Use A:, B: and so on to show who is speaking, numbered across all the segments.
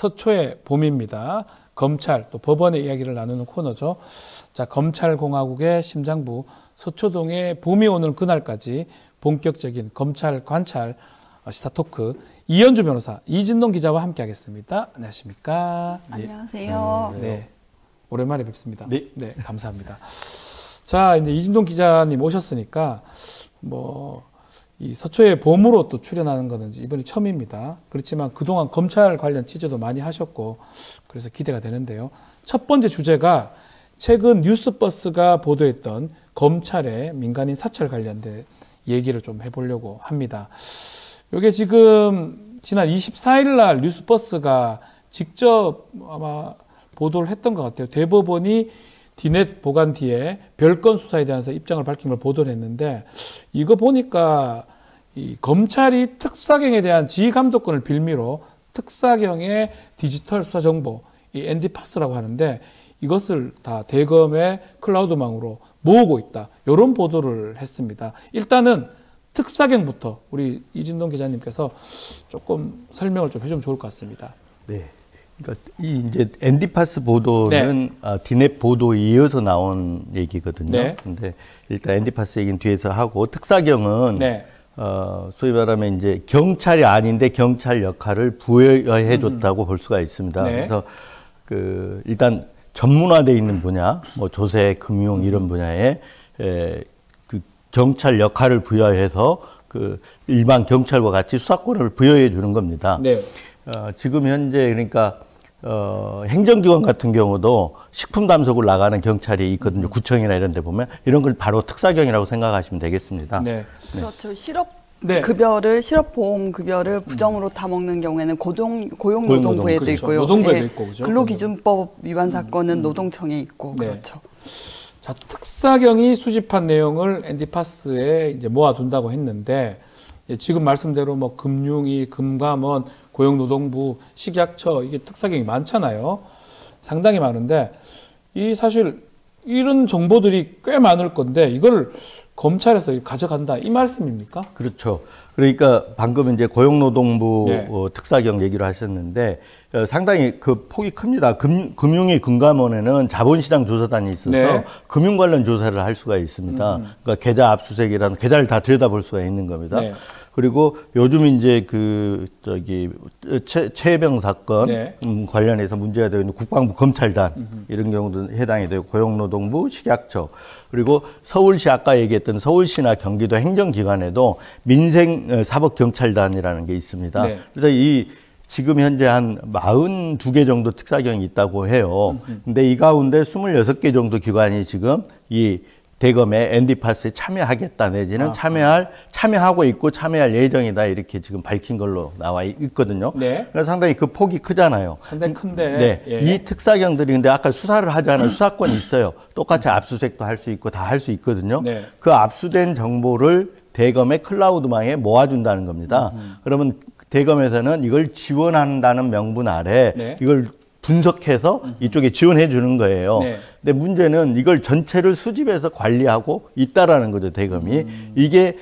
A: 서초의 봄입니다. 검찰 또 법원의 이야기를 나누는 코너죠. 자, 검찰공화국의 심장부 서초동에 봄이 오는 그날까지 본격적인 검찰 관찰 시사 토크 이현주 변호사, 이진동 기자와 함께하겠습니다. 안녕하십니까?
B: 안녕하세요.
A: 네, 오랜만에 뵙습니다.
C: 네,
A: 감사합니다. 자, 이제 이진동 기자님 오셨으니까 이 서초의 봄으로 또 출연하는 거는 이번이 처음입니다. 그렇지만 그동안 검찰 관련 취재도 많이 하셨고 그래서 기대가 되는데요. 첫 번째 주제가 최근 뉴스버스가 보도했던 검찰의 민간인 사찰 관련된 얘기를 좀 해보려고 합니다. 이게 지금 지난 24일 날 뉴스버스가 직접 아마 보도를 했던 것 같아요. 대법원이 디넷 보관 뒤에 별건 수사에 대해서 입장을 밝힌 걸 보도를 했는데 이거 보니까 이 검찰이 특사경에 대한 지휘감독권을 빌미로 특사경의 디지털 수사 정보, 이 엔디파스라고 하는데 이것을 다 대검의 클라우드망으로 모으고 있다. 이런 보도를 했습니다. 일단은 특사경부터 우리 이진동 기자님께서 조금 설명을 좀 해주면 좋을 것 같습니다.
C: 네. 그러니까 이 이제 엔디파스 보도는 디넷 보도에 이어서 나온 얘기거든요.
A: 네.
C: 근데 일단 엔디파스 얘기는 뒤에서 하고 특사경은 소위 말하면 이제 경찰이 아닌데 경찰 역할을 부여해 줬다고 볼 수가 있습니다. 그래서 그 일단 전문화되어 있는 분야, 뭐 조세, 금융 이런 분야에 그 경찰 역할을 부여해서 그 일반 경찰과 같이 수사권을 부여해 주는 겁니다. 지금 현재 그러니까 행정기관 같은 경우도 식품담속을 나가는 경찰이 있거든요. 구청이나 이런 데 보면 이런 걸 바로 특사경이라고 생각하시면 되겠습니다.
B: 그렇죠. 실업급여를 실업보험급여를 부정으로 타먹는 경우에는 고용노동부에도 있고요.
A: 노동부에도 있고, 그죠?
B: 근로기준법 위반 사건은 노동청에 있고 그렇죠.
A: 자, 특사경이 수집한 내용을 엔디파스에 이제 모아둔다고 했는데 지금 말씀대로 뭐 금융위, 금감원, 고용노동부, 식약처 이게 특사경이 많잖아요. 상당히 많은데 이 사실 이런 정보들이 꽤 많을 건데 이걸 검찰에서 가져간다 이 말씀입니까?
C: 그렇죠. 그러니까 방금 이제 고용노동부 특사경 얘기를 하셨는데 상당히 그 폭이 큽니다. 금융위 금감원에는 자본시장 조사단이 있어서 금융 관련 조사를 할 수가 있습니다. 그러니까 계좌 압수수색이라는 계좌를 다 들여다볼 수가 있는 겁니다. 그리고 요즘 이제 최혜병 사건 관련해서 문제가 되어 있는 국방부 검찰단 이런 경우도 해당이 되고 고용노동부, 식약처 그리고 서울시 아까 얘기했던 서울시나 경기도 행정기관에도 민생사법경찰단이라는 게 있습니다. 그래서 지금 현재 한 42개 정도 특사경이 있다고 해요. 근데 이 가운데 26개 정도 기관이 지금 이 대검의 엔디파스에 참여하겠다 내지는 참여하고 있고 참여할 예정이다 이렇게 지금 밝힌 걸로 나와 있거든요. 그래서 상당히 그 폭이 크잖아요.
A: 상당히 큰데.
C: 이 특사경들이 근데 아까 수사를 하잖아요. 수사권이 있어요. 똑같이 압수수색도 할 수 있고 다 할 수 있거든요. 그 압수된 정보를 대검의 클라우드망에 모아준다는 겁니다. 그러면 대검에서는 이걸 지원한다는 명분 아래 이걸 분석해서 이쪽에 지원해 주는 거예요. 근데 문제는 이걸 전체를 수집해서 관리하고 있다라는 거죠, 대검이. 이게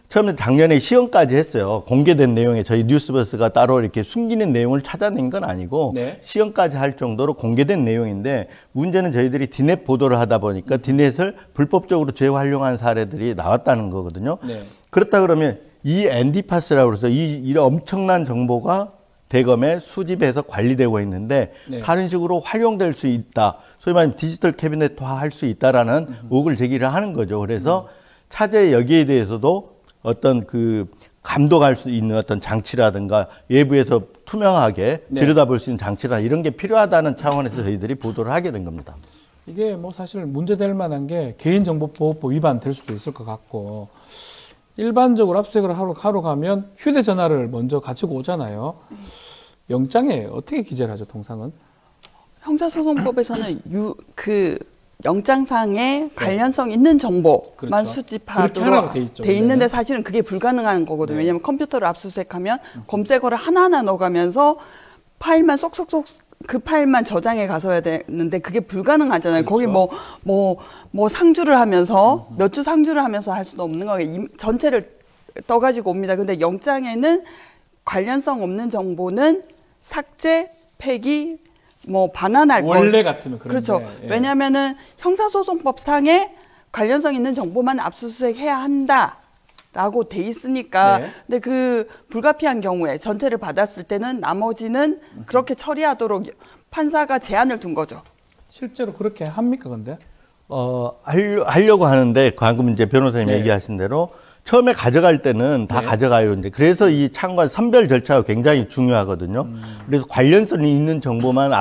C: 처음에 작년에 시연까지 했어요. 공개된 내용에 저희 뉴스버스가 따로 이렇게 숨기는 내용을 찾아낸 건 아니고 시연까지 할 정도로 공개된 내용인데 문제는 저희들이 디넷 보도를 하다 보니까 디넷을 불법적으로 재활용한 사례들이 나왔다는 거거든요. 그렇다 그러면 이 엔디파스라고 해서 이 엄청난 정보가 대검에 수집해서 관리되고 있는데 다른 식으로 활용될 수 있다. 소위 말하면 디지털 캐비넷화 할 수 있다라는 의혹을 제기를 하는 거죠. 그래서 차제 여기에 대해서도 어떤 그 감독할 수 있는 어떤 장치라든가 외부에서 투명하게 들여다볼 수 있는 장치라 이런 게 필요하다는 차원에서 저희들이 보도를 하게 된 겁니다.
A: 이게 뭐 사실 문제될 만한 게 개인정보보호법 위반될 수도 있을 것 같고 일반적으로 압수수색을 하러 가면 휴대전화를 먼저 가지고 오잖아요. 영장에 어떻게 기재를 하죠, 통상은?
B: 형사소송법에서는 그 영장상에 관련성 있는 정보만 수집하도록 돼 있는데 사실은 그게 불가능한 거거든요. 왜냐하면 컴퓨터를 압수수색하면 검색어를 하나하나 넣어가면서 파일만 쏙쏙쏙 그 파일만 저장해 가서야 되는데 그게 불가능하잖아요. 거기 뭐 상주를 하면서 몇 주 상주를 하면서 할 수도 없는 거예요. 전체를 떠가지고 옵니다. 근데 영장에는 관련성 없는 정보는 삭제, 폐기, 뭐 반환할
A: 원래 같으면 그런데.
B: 그렇죠.
A: 예.
B: 왜냐하면은 형사소송법상에 관련성 있는 정보만 압수수색해야 한다라고 돼 있으니까.
A: 네.
B: 근데 그 불가피한 경우에 전체를 받았을 때는 나머지는 그렇게 처리하도록 판사가 제한을 둔 거죠.
A: 실제로 그렇게 합니까, 근데?
C: 하려고 하는데 방금 이제 변호사님
A: 네.
C: 얘기하신 대로 처음에 가져갈 때는 다
A: 네.
C: 가져가요. 이제 그래서 이 참관 선별 절차가 굉장히 중요하거든요. 그래서 관련성이 있는 정보만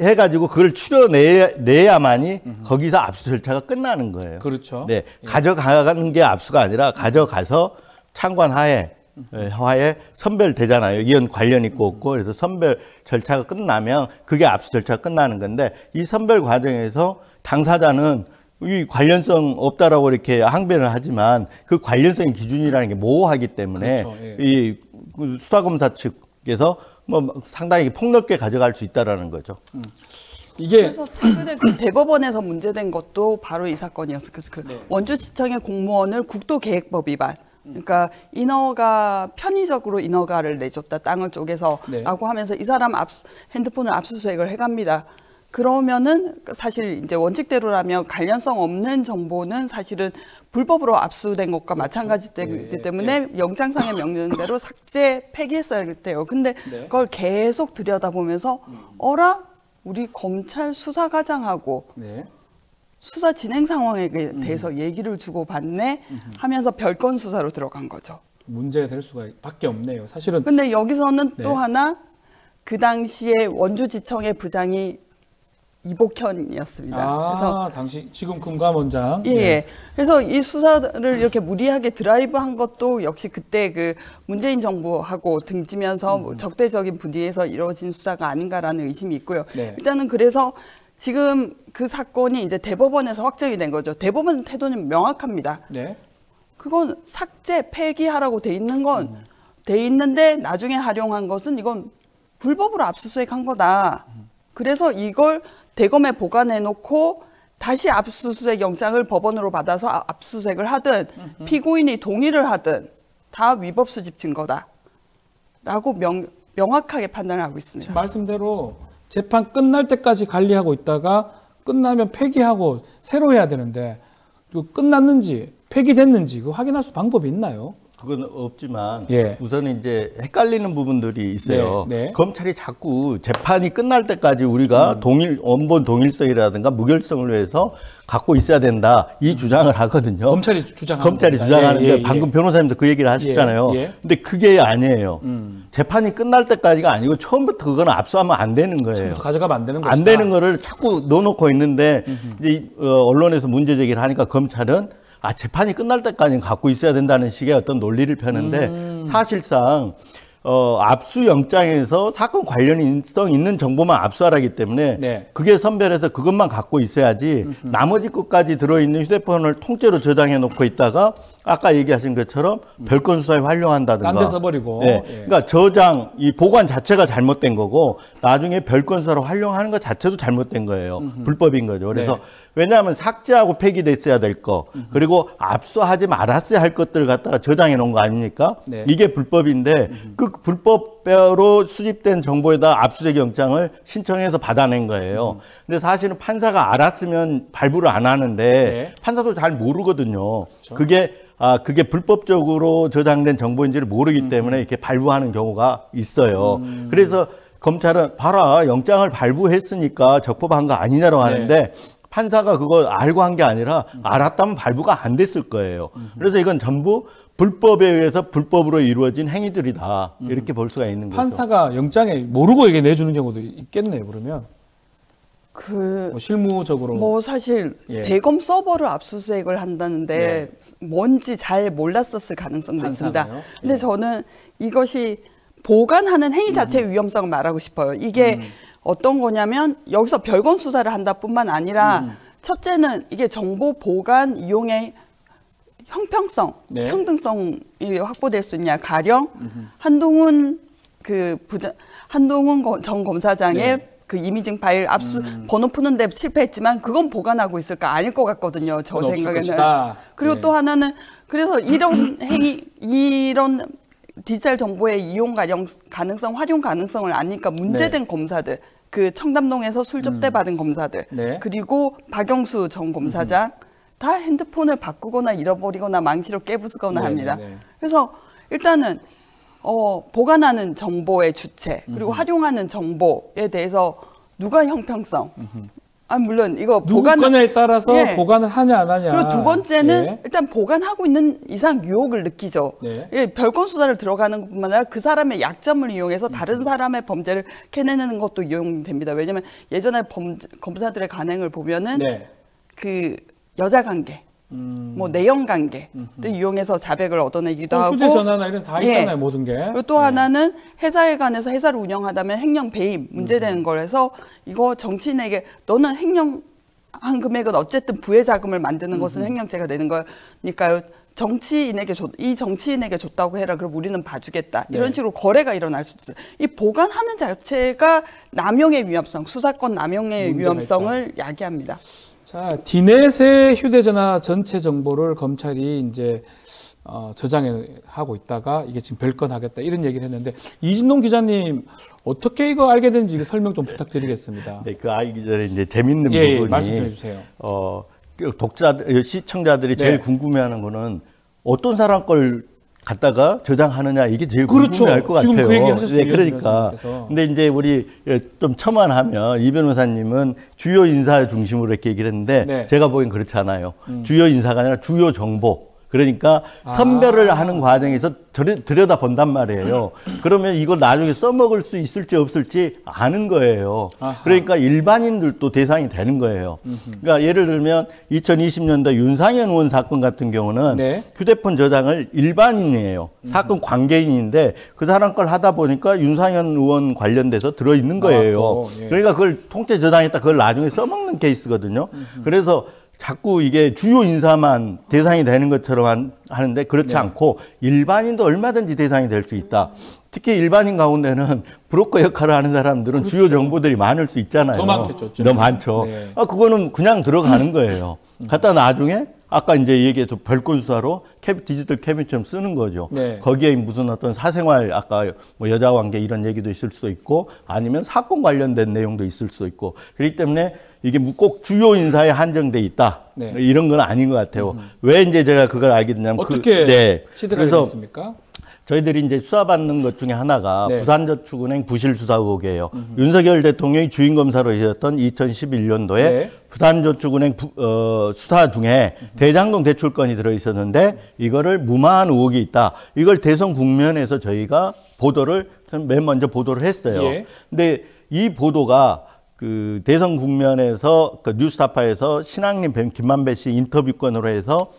C: 해가지고 그걸 추려내야만이 거기서 압수 절차가 끝나는 거예요.
A: 그렇죠.
C: 네, 가져가는 게 압수가 아니라 가져가서 참관 하에 선별되잖아요. 이건 관련 있고 없고. 그래서 선별 절차가 끝나면 그게 압수 절차가 끝나는 건데 이 선별 과정에서 당사자는 이 관련성 없다라고 이렇게 항변을 하지만 그 관련성 기준이라는 게 모호하기 때문에
A: 그렇죠. 예.
C: 이 수사검사 측에서 뭐 상당히 폭넓게 가져갈 수 있다라는 거죠.
A: 이게
B: 그래서 최근에 그 대법원에서 문제된 것도 바로 이 사건이었어요. 그래서 그
A: 네.
B: 원주시청의 공무원을 국도계획법 위반. 그러니까 인허가 편의적으로 인허가를 내줬다 땅을 쪼개서라고
A: 네.
B: 하면서 이 사람 핸드폰을 압수수색을 해갑니다. 그러면은 사실 이제 원칙대로라면 관련성 없는 정보는 사실은 불법으로 압수된 것과 마찬가지이기 때문에 영장상의 명령대로 삭제, 폐기했어야 돼요. 근데
A: 네.
B: 그걸 계속 들여다보면서 어라? 우리 검찰 수사과장하고
A: 네.
B: 수사 진행 상황에 대해서 얘기를 주고받네 하면서 별건 수사로 들어간 거죠.
A: 문제가 될 수가 밖에 없네요. 사실은.
B: 근데 여기서는
A: 네.
B: 또 하나 그 당시에 원주지청의 부장이 이복현이었습니다. 그래서
A: 당시 지금 금감원장.
B: 예, 예. 그래서 이 수사를 이렇게 무리하게 드라이브한 것도 역시 그때 그 문재인 정부하고 등지면서 뭐 적대적인 분위기에서 이루어진 수사가 아닌가라는 의심이 있고요.
A: 네.
B: 일단은 그래서 지금 그 사건이 이제 대법원에서 확정이 된 거죠. 대법원 태도는 명확합니다.
A: 네.
B: 그건 삭제, 폐기하라고 돼 있는 건 돼 있는데 나중에 활용한 것은 이건 불법으로 압수수색한 거다. 그래서 이걸 대검에 보관해 놓고 다시 압수수색 영장을 법원으로 받아서 압수수색을 하든 피고인이 동의를 하든 다 위법 수집 증거다. 라고 명확하게 판단을 하고 있습니다.
A: 지금 말씀대로 재판 끝날 때까지 관리하고 있다가 끝나면 폐기하고 새로 해야 되는데 끝났는지 폐기됐는지 그거 확인할 수 방법이 있나요?
C: 그건 없지만
A: 예.
C: 우선 이제 헷갈리는 부분들이 있어요.
A: 네, 네.
C: 검찰이 자꾸 재판이 끝날 때까지 우리가 원본 동일성이라든가 무결성을 위해서 갖고 있어야 된다 이 주장을 하거든요.
A: 검찰이
C: 주장하는데
A: 예,
C: 방금 변호사님도 그 얘기를 하셨잖아요.
A: 예.
C: 근데 그게 아니에요. 재판이 끝날 때까지가 아니고 처음부터 그건 압수하면 안 되는 거예요.
A: 처음부터 가져가면 안 되는 것이다.
C: 안 되는 거를 자꾸 넣어놓고 있는데 이제 언론에서 문제 제기를 하니까 검찰은 재판이 끝날 때까지는 갖고 있어야 된다는 식의 어떤 논리를 펴는데 사실상 압수영장에서 사건 관련성 있는 정보만 압수하라기 때문에
A: 네.
C: 그게 선별해서 그것만 갖고 있어야지 나머지 것까지 들어있는 휴대폰을 통째로 저장해 놓고 있다가 아까 얘기하신 것처럼 별건 수사에 활용한다든가.
A: 딴 데 써버리고.
C: 네.
A: 예.
C: 그러니까 저장, 이 보관 자체가 잘못된 거고 나중에 별건 수사로 활용하는 것 자체도 잘못된 거예요. 불법인 거죠. 그래서
A: 네.
C: 왜냐하면 삭제하고 폐기됐어야 될 거, 그리고 압수하지 말았어야 할 것들을 갖다가 저장해 놓은 거 아닙니까?
A: 네.
C: 이게 불법인데 그 불법으로 수집된 정보에다 압수수색 영장을 신청해서 받아낸 거예요. 근데 사실은 판사가 알았으면 발부를 안 하는데
A: 네.
C: 판사도 잘 모르거든요. 그게 불법적으로 저장된 정보인지를 모르기 때문에 이렇게 발부하는 경우가 있어요. 그래서 검찰은 봐라, 영장을 발부했으니까 적법한 거 아니냐고 하는데 판사가 그거 알고 한 게 아니라 알았다면 발부가 안 됐을 거예요. 그래서 이건 전부 불법에 의해서 불법으로 이루어진 행위들이다. 이렇게 볼 수가 있는 거죠.
A: 판사가 영장에 모르고 이게 내주는 경우도 있겠네요. 그러면
B: 그
A: 실무적으로
B: 뭐 사실
A: 예.
B: 대검 서버를 압수수색을 한다는데
A: 네.
B: 뭔지 잘 몰랐었을 가능성도 있습니다.
A: 판사가요?
B: 근데
A: 예.
B: 저는 이것이 보관하는 행위 자체의 위험성을 말하고 싶어요. 이게 어떤 거냐면 여기서 별건 수사를 한다뿐만 아니라 첫째는 이게 정보 보관 이용의 형평성,
A: 네.
B: 평등성이 확보될 수 있냐. 가령 한동훈 한동훈 전 검사장의
A: 네.
B: 그 이미징 파일 번호 푸는데 실패했지만 그건 보관하고 있을까? 아닐 것 같거든요. 저 생각에는. 그리고
A: 네.
B: 또 하나는 그래서 이런 행위, 이런 디지털 정보의 이용 가능성, 활용 가능성을 아니까 문제된 검사들, 그 청담동에서 술 접대 받은 검사들, 그리고 박영수 전 검사장 다 핸드폰을 바꾸거나 잃어버리거나 망치로 깨부수거나 합니다. 그래서 일단은 보관하는 정보의 주체, 그리고 활용하는 정보에 대해서 누가 형평성, 물론 이거
A: 누구 거냐에 따라서 보관을 하냐 안 하냐.
B: 그리고 두 번째는 일단 보관하고 있는 이상 유혹을 느끼죠. 별건 수사를 들어가는 것뿐만 아니라 그 사람의 약점을 이용해서 다른 사람의 범죄를 캐내는 것도 이용됩니다. 왜냐하면 예전에 검사들의 관행을 보면은 그 여자 관계, 뭐 내연 관계를 이용해서 자백을 얻어내기도 하고,
A: 휴대전화나 이런 다 있잖아요, 모든 게.
B: 그리고 또 하나는 회사에 관해서 회사를 운영하다면 횡령 배임 문제되는 거라서 이거 정치인에게 너는 횡령한 금액은 어쨌든 부의 자금을 만드는 것은 횡령죄가 되는 거니까요. 이 정치인에게 줬다고 해라. 그럼 우리는 봐주겠다. 이런 식으로 거래가 일어날 수 있어요. 이 보관하는 자체가 남용의 위험성, 수사권 남용의 위험성을 야기합니다.
A: 자, 디넷의 휴대전화 전체 정보를 검찰이 이제 저장하고 있다가 이게 지금 별건하겠다 이런 얘기를 했는데, 이진동 기자님 어떻게 이거 알게 되는지 설명 좀 부탁드리겠습니다.
C: 네, 그 알기 전에 이제 재밌는 부분이
A: 말씀해 주세요.
C: 시청자들이 제일 궁금해하는 거는 어떤 사람 걸 갖다가 저장하느냐, 이게 제일 궁금해할 것 같아요.
A: 그 얘기 하셨어요.
C: 그러니까. 근데 이제 우리 좀 첨언하면 이 변호사님은 주요 인사 중심으로 이렇게 얘기를 했는데 제가 보기엔 그렇지 않아요. 주요 인사가 아니라 주요 정보. 그러니까 선별을 하는 과정에서 들여다 본단 말이에요. 그러면 이걸 나중에 써먹을 수 있을지 없을지 아는 거예요. 그러니까 일반인들도 대상이 되는 거예요. 그러니까 예를 들면 2020년도 윤상현 의원 사건 같은 경우는 휴대폰 저장을 일반인이에요. 사건 관계인인데 그 사람 걸 하다 보니까 윤상현 의원 관련돼서 들어있는 거예요. 그러니까 그걸 통째 저장했다 그걸 나중에 써먹는 케이스거든요. 그래서 자꾸 이게 주요 인사만 대상이 되는 것처럼 하는데 그렇지 않고 일반인도 얼마든지 대상이 될 수 있다. 특히 일반인 가운데는 브로커 역할을 하는 사람들은 주요 정보들이 많을 수 있잖아요.
A: 더 많겠죠.
C: 더 많죠. 그거는 그냥 들어가는 거예요. 갖다 나중에 아까 이제 얘기해서 별건 수사로 디지털 캐비처럼 쓰는 거죠. 거기에 무슨 어떤 사생활, 아까 뭐 여자 관계 이런 얘기도 있을 수도 있고 아니면 사건 관련된 내용도 있을 수도 있고, 그렇기 때문에 이게 꼭 주요 인사에 한정돼 있다. 이런 건 아닌 것 같아요. 왜 이제 제가 그걸 알게 됐냐면
A: 어떻게 시대가 됐습니까?
C: 저희들이 이제 수사받는 것 중에 하나가 부산저축은행 부실수사 의혹이에요. 윤석열 대통령이 주인검사로 있었던 2011년도에 부산저축은행 수사 중에 대장동 대출건이 들어있었는데 이거를 무마한 의혹이 있다. 이걸 대선 국면에서 저희가 맨 먼저 보도를 했어요. 근데 이 보도가 그 대선 국면에서 그 뉴스타파에서 신앙림 김만배 씨 인터뷰권으로 해서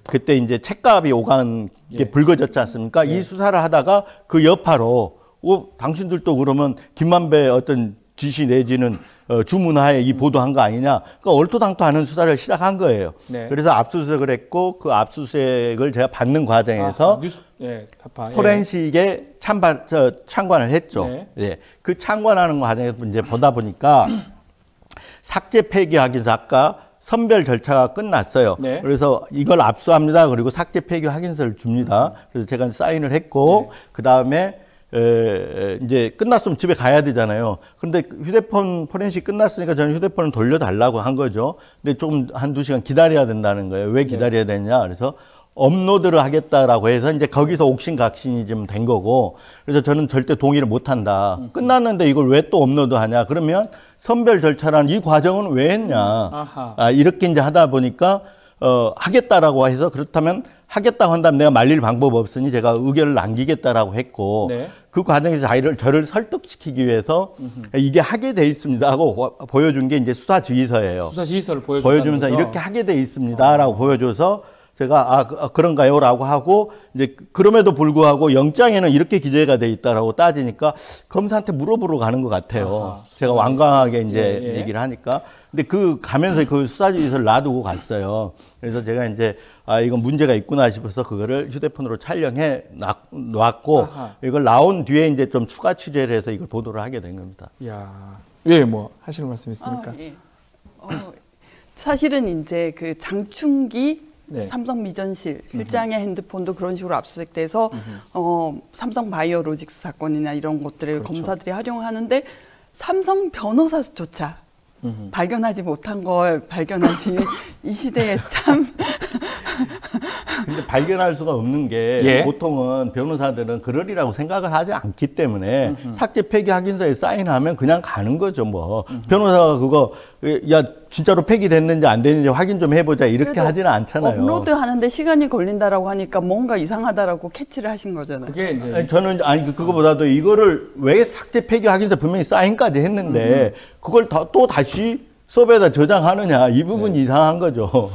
C: 그때 이제 책값이 오간 게 불거졌지 않습니까? 이 수사를 하다가 그 여파로 당신들도 그러면 김만배 어떤 지시 내지는 주문하에 이 보도한 거 아니냐? 그러니까 얼토당토하는 수사를 시작한 거예요. 그래서 압수수색을 했고 그 압수수색을 제가 받는 과정에서 포렌식에 참관을 했죠. 그 참관하는 과정에서 이제 보다 보니까 삭제 폐기 확인서 아까 선별 절차가 끝났어요. 그래서 이걸 압수합니다. 그리고 삭제 폐기 확인서를 줍니다. 그래서 제가 사인을 했고 그 다음에 이제 끝났으면 집에 가야 되잖아요. 그런데 휴대폰 포렌식 끝났으니까 저는 휴대폰을 돌려달라고 한 거죠. 근데 조금 한두 시간 기다려야 된다는 거예요. 왜 기다려야 되냐? 그래서 업로드를 하겠다라고 해서 이제 거기서 옥신각신이 좀 된 거고, 그래서 저는 절대 동의를 못 한다. 끝났는데 이걸 왜 또 업로드 하냐? 그러면 선별 절차란 이 과정은 왜 했냐? 이렇게 이제 하다 보니까 하겠다라고 해서 그렇다면 하겠다고 한다면 내가 말릴 방법 없으니 제가 의견을 남기겠다라고 했고 그 과정에서 저를 설득시키기 위해서 이게 하게 돼 있습니다 하고 보여준 게 이제 수사 지휘서예요.
A: 수사 지휘서를
C: 보여주면서 이렇게 하게 돼 있습니다라고 보여줘서 제가 그런가요라고 하고 이제 그럼에도 불구하고 영장에는 이렇게 기재가 돼 있다라고 따지니까 검사한테 물어보러 가는 것 같아요. 제가 완강하게 이제 얘기를 하니까. 근데 가면서 그 수사지휘서를 놔두고 갔어요. 그래서 제가 이제 이건 문제가 있구나 싶어서 그거를 휴대폰으로 촬영해 놨고 이걸 나온 뒤에 이제 좀 추가 취재를 해서 이걸 보도를 하게 된 겁니다.
A: 뭐 하실 말씀 있습니까?
B: 사실은 이제 그 장충기
A: 네.
B: 삼성 미전실 실장의 핸드폰도 그런 식으로 압수수색돼서 삼성 바이오로직스 사건이나 이런 것들을 그렇죠. 검사들이 활용하는데 삼성 변호사조차 발견하지 못한 걸 발견하지 이 시대에 참.
C: 근데 발견할 수가 없는 게 예. 보통은 변호사들은 그러리라고 생각을 하지 않기 때문에 삭제 폐기 확인서에 사인하면 그냥 가는 거죠. 뭐 변호사가 그거 야 진짜로 폐기됐는지 안 됐는지 확인 좀 해보자 이렇게 하지는 않잖아요.
B: 업로드 하는데 시간이 걸린다라고 하니까 뭔가 이상하다라고 캐치를 하신 거잖아요.
A: 그게 이제
C: 아니, 저는 그거보다도 이거를 왜 삭제 폐기 확인서 분명히 사인까지 했는데 그걸 또 다시 서버에다 저장하느냐 이 부분이 네. 이상한 거죠.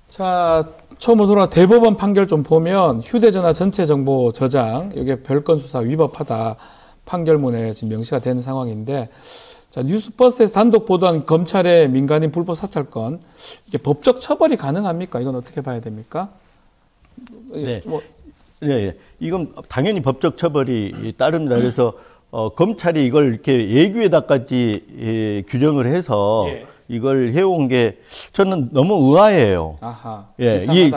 A: 자. 처음으로 돌아 대법원 판결 좀 보면 휴대전화 전체 정보 저장 이게 별건 수사 위법하다 판결문에 지금 명시가 되는 상황인데 자 뉴스버스에서 단독 보도한 검찰의 민간인 불법 사찰건 이게 법적 처벌이 가능합니까? 이건 어떻게 봐야 됩니까?
C: 네, 네, 이건 당연히 법적 처벌이 따릅니다. 그래서 검찰이 이걸 이렇게 예규에다까지 규정을 해서. 예. 이걸 해온 게 저는 너무 의아해요.
A: 아하,
C: 예, 이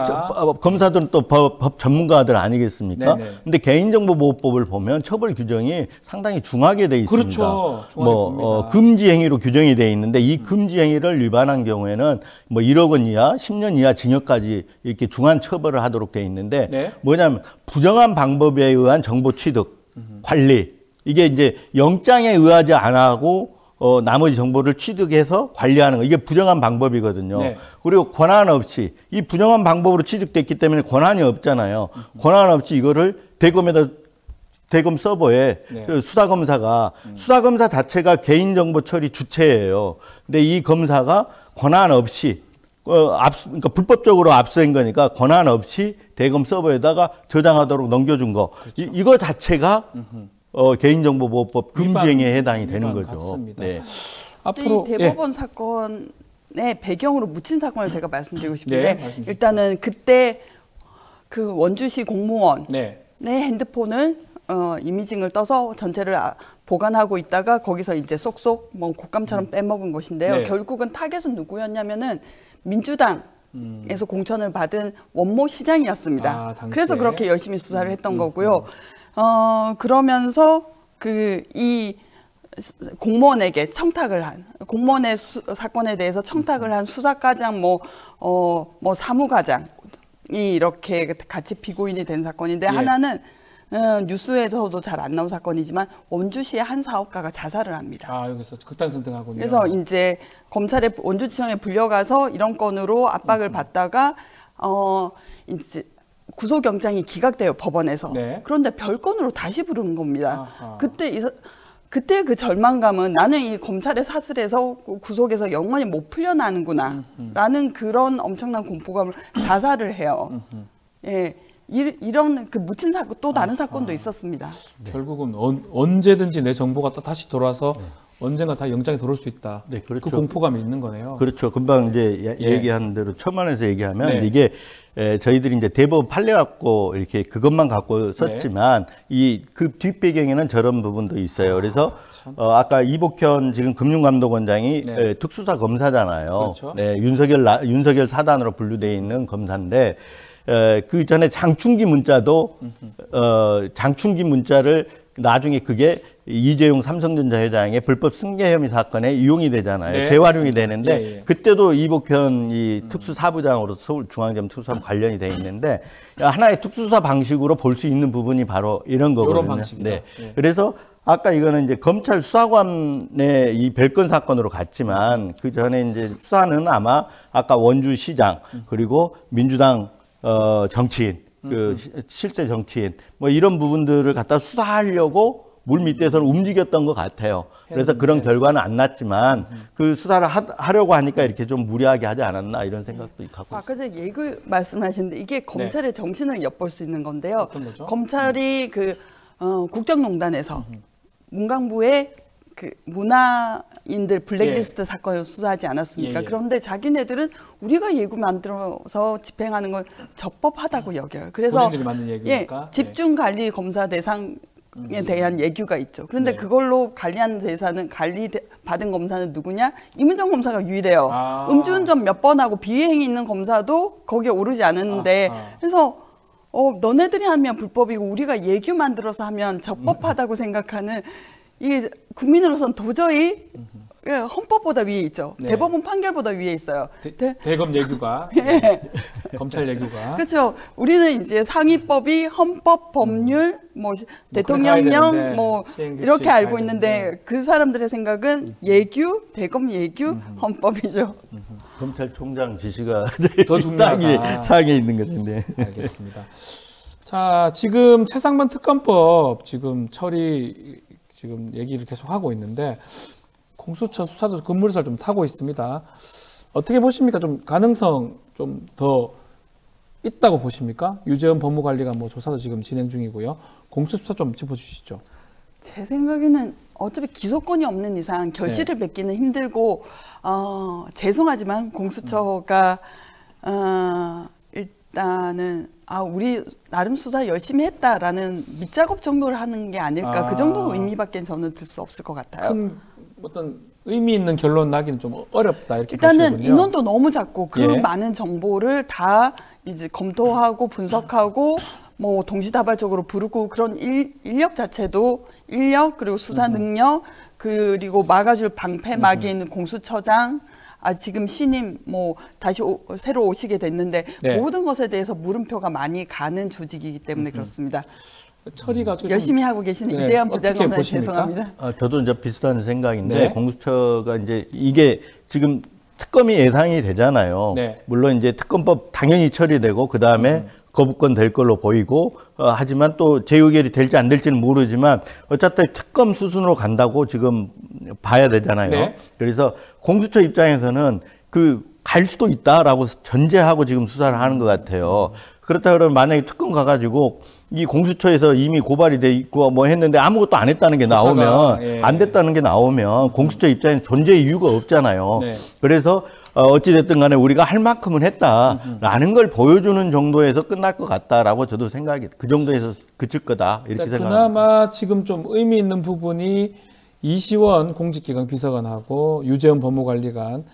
C: 검사들은 또 법 전문가들 아니겠습니까? 네네. 근데 개인정보보호법을 보면 처벌 규정이 상당히 중하게 돼 있습니다.
A: 그렇죠.
C: 뭐 금지 행위로 규정이 돼 있는데 이 금지 행위를 위반한 경우에는 뭐 1억 원 이하, 10년 이하 징역까지 이렇게 중한 처벌을 하도록 돼 있는데 네? 뭐냐면 부정한 방법에 의한 정보 취득, 관리 이게 이제 영장에 의하지 않고 나머지 정보를 취득해서 관리하는 거. 이게 부정한 방법이거든요. 네. 그리고 권한 없이, 이 부정한 방법으로 취득됐기 때문에 권한이 없잖아요. 권한 없이 이거를 대검 서버에 네. 그 수사검사가, 수사검사 자체가 개인정보 처리 주체예요. 근데 이 검사가 권한 없이, 그러니까 불법적으로 압수한 거니까 권한 없이 대검 서버에다가 저장하도록 넘겨준 거. 그렇죠. 이거 자체가 개인정보보호법 금지행위에 해당이 되는 거죠.
A: 같습니다.
C: 네.
B: 앞으로 이 대법원 사건의 배경으로 묻힌 사건을 제가 말씀드리고 싶은데 네, 일단은 그때 그 원주시 공무원의 네. 핸드폰을 이미징을 떠서 전체를 보관하고 있다가 거기서 이제 쏙쏙 뭐 곶감처럼 빼먹은 것인데요. 네. 결국은 타겟은 누구였냐면은 민주당에서 공천을 받은 원모 시장이었습니다. 그래서 그렇게 열심히 수사를 했던 거고요. 그러면서 이 공무원에게 청탁을 한, 공무원의 사건에 대해서 청탁을 한 수사과장, 뭐 사무과장이 이렇게 같이 피고인이 된 사건인데, 예. 하나는, 뉴스에서도 잘 안 나온 사건이지만, 원주시의 한 사업가가 자살을 합니다.
A: 아, 여기서 극단선택하군요.
B: 그래서 이제 검찰에, 원주지청에 불려가서 이런 건으로 압박을 받다가, 이제, 구속영장이 기각돼요, 법원에서. 네. 그런데 별건으로 다시 부르는 겁니다. 아하. 그때 그 절망감은 나는 이 검찰의 사슬에서 구속에서 영원히 못 풀려나는구나 라는 그런 엄청난 공포감을 자살을 해요. 예, 이런 그 묻힌 사건, 또 다른 사건도 있었습니다.
A: 네. 결국은 언제든지 내 정보가 또 다시 돌아서 네. 언젠가 다 영장이 들어올 수 있다. 네, 그렇죠. 그 공포감이 있는 거네요.
C: 그렇죠. 금방 이제 얘기한 대로 첨언해서 얘기하면 네. 이게 저희들이 이제 대법원 판례 갖고 이렇게 그것만 갖고 썼지만 네. 그 뒷배경에는 저런 부분도 있어요. 그래서 아까 이복현 지금 금융감독원장이 네. 특수사 검사잖아요. 그렇죠. 네, 윤석열 사단으로 분류되어 있는 검사인데 그 전에 장충기 문자도 장충기 문자를 나중에 그게 이재용 삼성전자 회장의 불법 승계 혐의 사건에 이용이 되잖아요. 네. 재활용이 되는데 예, 예. 그때도 이복현 특수사부장으로서 서울중앙지검 특수사부 관련이 돼 있는데 하나의 특수사 방식으로 볼 수 있는 부분이 바로 이런 거거든요. 네. 예. 그래서 아까 이거는 이제 검찰 수사관의 이 별건 사건으로 갔지만 그 전에 이제 수사는 아마 아까 원주시장 그리고 민주당 정치인 그 실세 정치인 뭐 이런 부분들을 갖다 수사하려고 물 밑에서는 움직였던 것 같아요. 그래서 그런 결과는 안 났지만 그 수사를 하려고 하니까 이렇게 좀 무리하게 하지 않았나 이런 생각도 갖고
B: 아까 전에 예고 말씀하셨는데 이게 검찰의 네. 정신을 엿볼 수 있는 건데요. 검찰이 국정농단에서 문광부의 그 문화인들 블랙리스트 예. 사건을 수사하지 않았습니까? 예, 예. 그런데 자기네들은 우리가 예고 만들어서 집행하는 걸 적법하다고 여겨요. 그래서
A: 만든 얘기니까.
B: 집중관리 검사 대상 대한 예규가 있죠. 그런데
A: 네.
B: 그걸로 관리하는 대사는 받은 검사는 누구냐? 이문정 검사가 유일해요. 음주운전 몇 번 하고 비행이 있는 검사도 거기에 오르지 않았는데 그래서 너네들이 하면 불법이고 우리가 예규 만들어서 하면 적법하다고 생각하는 이게 국민으로서는 도저히 헌법보다 위에 있죠.
A: 네.
B: 대법원 판결보다 위에 있어요.
A: 대검 예규가 네. 검찰 예규가
B: 그렇죠. 우리는 이제 상위법이 헌법, 법률, 뭐 대통령령 뭐 이렇게 알고 있는데 그 사람들의 생각은 예규, 대검 예규, 헌법이죠.
C: 검찰총장 지시가
A: 더 중요하다.
C: 상에 있는 것인데.
A: 알겠습니다. 자, 지금 최상만 특검법 지금 처리 지금 얘기를 계속 하고 있는데 공수처 수사도 급물살 좀 타고 있습니다. 어떻게 보십니까? 좀 가능성 좀 더 있다고 보십니까? 유재현 법무관리가 뭐 조사도 지금 진행 중이고요. 공수처 좀 짚어주시죠.
B: 제 생각에는 어차피 기소권이 없는 이상 결실을 맺기는 힘들고 죄송하지만 공수처가 일단은 우리 나름 수사 열심히 했다라는 밑작업 정도를 하는 게 아닐까 그 정도 의미밖에 저는 들 수 없을 것 같아요.
A: 큰 어떤 의미 있는 결론 나기는 좀 어렵다 이렇게
B: 일단은
A: 보시는군요.
B: 인원도 너무 작고 그
A: 예.
B: 많은 정보를 다 이제 검토하고 분석하고 뭐 동시다발적으로 부르고 그런 인력 자체도 인력 그리고 수사 능력 그리고 막아줄 방패막이 있는 공수처장 지금 신임 뭐 다시 새로 오시게 됐는데
A: 네.
B: 모든 것에 대해서 물음표가 많이 가는 조직이기 때문에 그렇습니다.
A: 처리가
B: 열심히 하고 계시는
A: 네,
B: 이대한
A: 어떻게
B: 부장검사님
A: 보십니까?
B: 죄송합니다.
C: 저도 이제 비슷한 생각인데
A: 네.
C: 공수처가 이제 이게 지금 특검이 예상이 되잖아요.
A: 네.
C: 물론 이제 특검법 당연히 처리되고 그 다음에 거부권 될 걸로 보이고 하지만 또 재의결이 될지 안 될지는 모르지만 어차피 특검 수순으로 간다고 지금 봐야 되잖아요.
A: 네.
C: 그래서 공수처 입장에서는 갈 수도 있다라고 전제하고 지금 수사를 하는 것 같아요. 그렇다 그러면 만약에 특검 가가지고 이 공수처에서 이미 고발이 돼 있고 뭐 했는데 아무것도 안 했다는 게 나오면
A: 예.
C: 안 됐다는 게 나오면 공수처 입장에서 존재의 이유가 없잖아요.
A: 네.
C: 그래서 어찌됐든 간에 우리가 할 만큼은 했다라는 걸 보여주는 정도에서 끝날 것 같다라고 저도 생각이 그 정도에서 그칠 거다 이렇게
A: 그러니까
C: 생각합니다.
A: 그나마 지금 좀 의미 있는 부분이 이시원 공직기강 비서관하고 유재현 법무관리관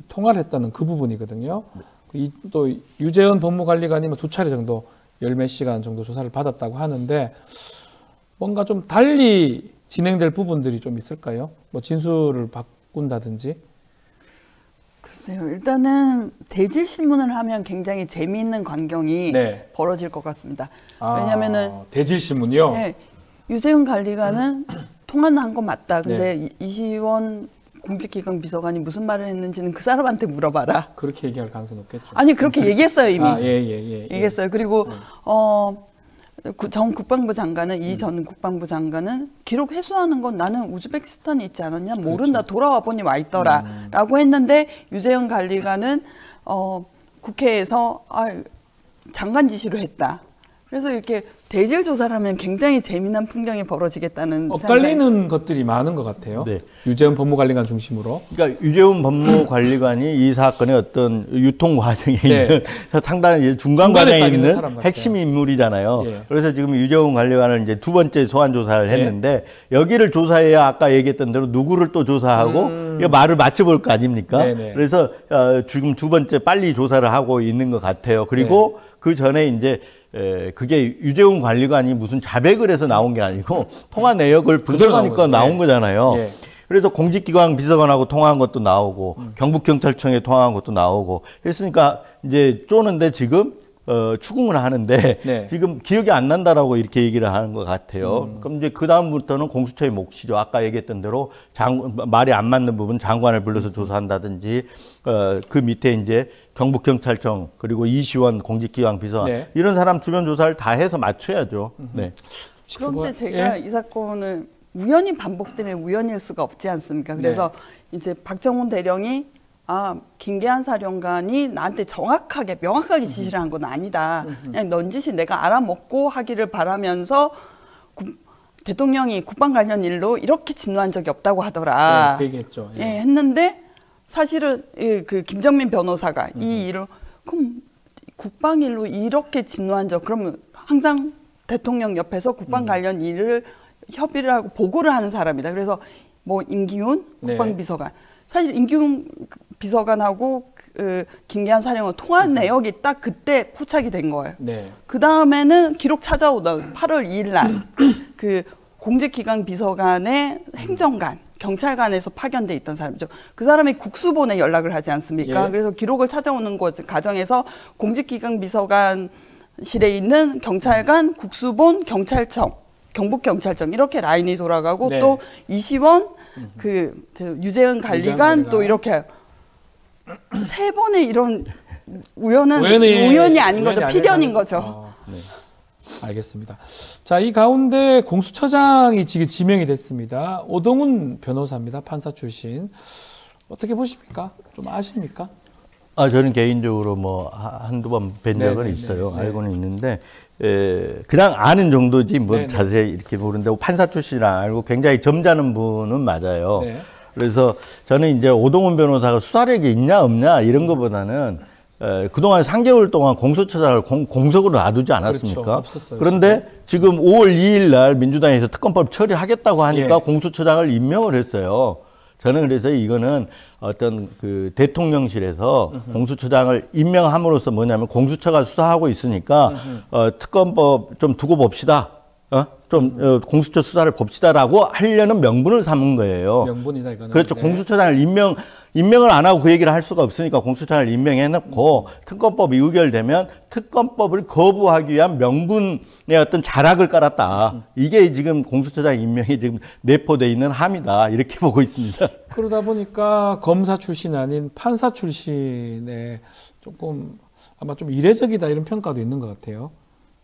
A: 통화를 했다는 그 부분이거든요. 또 유재현 법무관리관이 두 차례 정도 열 몇 시간 정도 조사를 받았다고 하는데 뭔가 좀 달리 진행될 부분들이 좀 있을까요? 뭐 진술을 바꾼다든지.
B: 글쎄요. 일단은 대질 신문을 하면 굉장히 재미있는 광경이
A: 네.
B: 벌어질 것 같습니다. 왜냐하면은
A: 대질 신문이요.
B: 네, 유재훈 관리관은 통화는 한 건 맞다. 근데 이시원 공직기강 비서관이 무슨 말을 했는지는 그 사람한테 물어봐라.
A: 그렇게 얘기할 가능성이 높겠죠.
B: 아니 그렇게 얘기했어요 이미.
A: 얘기했어요.
B: 그리고 전 국방부 장관은 이 전 국방부 장관은 기록 회수하는 건 나는 우즈베키스탄에 있지 않았냐 모른다 돌아와 보니 와 있더라라고 했는데 유재현 관리관은 국회에서 장관 지시로 했다. 그래서 이렇게 대질 조사를 하면 굉장히 재미난 풍경이 벌어지겠다는
A: 엇갈리는 것들이 많은 것 같아요.
C: 네.
A: 유재훈 법무관리관 중심으로.
C: 그러니까 유재훈 법무관리관이 이 사건의 어떤 유통 과정에 있는 상당히 중간 과정에 있는 핵심 인물이잖아요.
A: 예.
C: 그래서 지금 유재훈 관리관을 이제 두 번째 소환 조사를 했는데 여기를 조사해야 아까 얘기했던 대로 누구를 또 조사하고 말을 맞춰볼 거 아닙니까?
A: 네네.
C: 그래서 지금 두 번째 빨리 조사를 하고 있는 것 같아요. 그리고 그 전에 이제 그게 유재훈 관리관이 무슨 자백을 해서 나온 게 아니고 통화 내역을 분석하니까 나온 거잖아요.
A: 예.
C: 그래서 공직기관 비서관하고 통화한 것도 나오고 경북경찰청에 통화한 것도 나오고 했으니까 이제 쪼는데 지금 추궁을 하는데 지금 기억이 안 난다라고 이렇게 얘기를 하는 것 같아요. 그럼 이제 그 다음부터는 공수처의 몫이죠. 아까 얘기했던 대로 말이 안 맞는 부분 장관을 불러서 조사한다든지 그 밑에 이제 경북경찰청 그리고 이시원 공직기강 비서관 이런 사람 주변 조사를 다 해서 맞춰야죠. 네.
B: 그런데 제가 이 사건을 우연히 반복되면 우연일 수가 없지 않습니까? 그래서 이제 박정훈 대령이 김계한 사령관이 나한테 정확하게 명확하게 지시를 한 건 아니다. 그냥 넌지시 내가 알아먹고 하기를 바라면서 대통령이 국방 관련 일로 이렇게 진노한 적이 없다고 하더라.
A: 그 얘기했죠.
B: 했는데 사실은 그 김정민 변호사가 이 일을 그럼 국방 일로 이렇게 진노한 적 그러면 항상 대통령 옆에서 국방 관련 일을 협의를 하고 보고를 하는 사람이다. 그래서 뭐 임기훈 국방비서관, 사실 임기훈 비서관하고 김기한 사령은 통화한 내역이 딱 그때 포착이 된 거예요. 그 다음에는 기록 찾아오던 8월 2일 날 그 공직기강 비서관의 행정관, 경찰관에서 파견돼 있던 사람이죠. 그 사람이 국수본에 연락을 하지 않습니까? 그래서 기록을 찾아오는 과정에서 공직기강 비서관실에 있는 경찰관, 국수본, 경찰청, 경북경찰청 이렇게 라인이 돌아가고 또 이시원, 유재은 관리관 또 이렇게 세 번의 이런 우연이 아닌 거죠. 필연인 거죠.
A: 알겠습니다. 자, 이 가운데 공수처장이 지금 지명이 됐습니다. 오동훈 변호사입니다. 판사 출신. 어떻게 보십니까? 좀 아십니까?
C: 저는 개인적으로 뭐 한두 번 뵌 적은 있어요. 알고는 있는데 그냥 아는 정도지 뭐 자세히 이렇게 모르는데 판사 출신 알고 굉장히 점잖은 분은 맞아요. 그래서 저는 이제 오동훈 변호사가 수사력이 있냐 없냐 이런 것보다는 그동안 3개월 동안 공수처장을 공석으로 놔두지 않았습니까?
A: 그렇죠. 없었어요,
C: 그런데 지금 5월 2일 날 민주당에서 특검법 처리하겠다고 하니까 공수처장을 임명을 했어요. 저는 그래서 이거는 어떤 그 대통령실에서 공수처장을 임명함으로써 뭐냐면 공수처가 수사하고 있으니까 특검법 좀 두고 봅시다. 공수처 수사를 봅시다라고 하려는 명분을 삼은 거예요.
A: 명분이다 이거는.
C: 그렇죠. 공수처장을 임명을 안 하고 그 얘기를 할 수가 없으니까 공수처장을 임명해놓고 특검법이 의결되면 특검법을 거부하기 위한 명분의 어떤 자락을 깔았다. 이게 지금 공수처장 임명이 지금 내포되어 있는 함이다. 이렇게 보고 있습니다.
A: 그러다 보니까 검사 출신 아닌 판사 출신의 조금 아마 좀 이례적이다 이런 평가도 있는 것 같아요.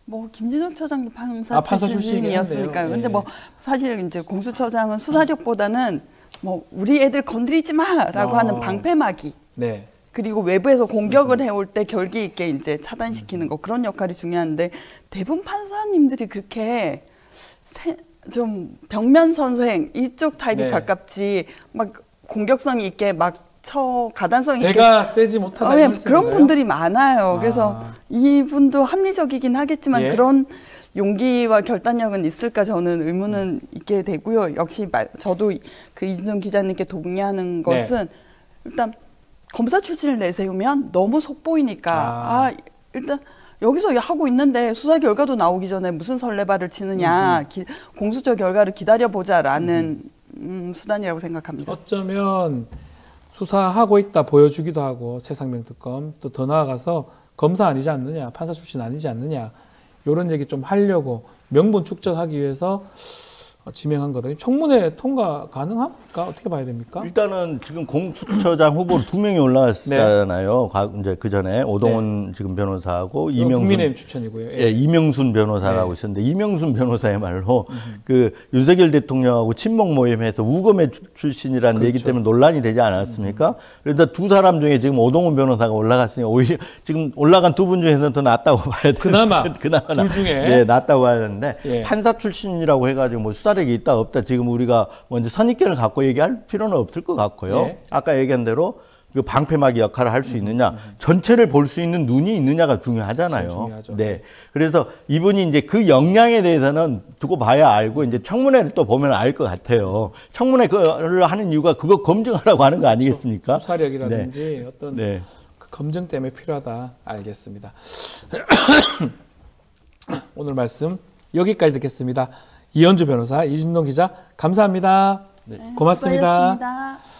B: 뭐 김진욱 처장도 판사 출신이었으니까요. 근데 뭐 사실 이제 공수처장은 수사력보다는 뭐 우리 애들 건드리지 마라고 하는 방패막이. 그리고 외부에서 공격을 해올 때 결기 있게 이제 차단시키는 거 그런 역할이 중요한데 대부분 판사님들이 그렇게 좀 벽면 선생 이쪽 타입이 가깝지 막 공격성이 있게 막 가단성이
A: 내가 세지 못하다
B: 그런 분들이 많아요. 그래서 이분도 합리적이긴 하겠지만 그런 용기와 결단력은 있을까 저는 의문은 있게 되고요. 역시 저도 그 이준정 기자님께 동의하는 것은 일단 검사 출신을 내세우면 너무 속보이니까 일단 여기서 하고 있는데 수사 결과도 나오기 전에 무슨 설레발을 치느냐 공수처 결과를 기다려보자라는 수단이라고 생각합니다.
A: 어쩌면 수사하고 있다 보여주기도 하고 최상병 특검 또 더 나아가서 검사 아니지 않느냐 판사 출신 아니지 않느냐 이런 얘기 좀 하려고 명분 축적하기 위해서 지명한 거다. 청문회 통과 가능합니까? 어떻게 봐야 됩니까?
C: 일단은 지금 공수처장 후보로 2명이 올라왔잖아요. 이제 그 전에 오동훈 지금 변호사하고 이명순
A: 국민의힘 추천이고요.
C: 이명순 변호사라고 있었는데 이명순 변호사야말로 그 윤석열 대통령하고 친목 모임에서 우검의 출신이라는 얘기 때문에 논란이 되지 않았습니까? 그런데 두 사람 중에 지금 오동훈 변호사가 올라갔으니 오히려 지금 올라간 두 분 중에서는 더 낫다고 봐야 돼요.
A: 그나마 둘 중에
C: 낫다고 봐야 되는데 판사 출신이라고 해가지고 뭐 수사력이 있다 없다 지금 우리가 먼저 선입견을 갖고 얘기할 필요는 없을 것 같고요. 아까 얘기한 대로 그 방패막이 역할을 할 수 있느냐, 전체를 볼 수 있는 눈이 있느냐가 중요하잖아요.
A: 중요하죠.
C: 그래서 이분이 이제 그 역량에 대해서는 두고 봐야 알고 이제 청문회를 또 보면 알 것 같아요. 청문회를 하는 이유가 그거 검증하라고 하는 거 아니겠습니까?
A: 수사력이라든지 어떤 그 검증 때문에 필요하다. 알겠습니다. 오늘 말씀 여기까지 듣겠습니다. 이현주 변호사, 이준동 기자 감사합니다. 고맙습니다.
B: 수고하셨습니다.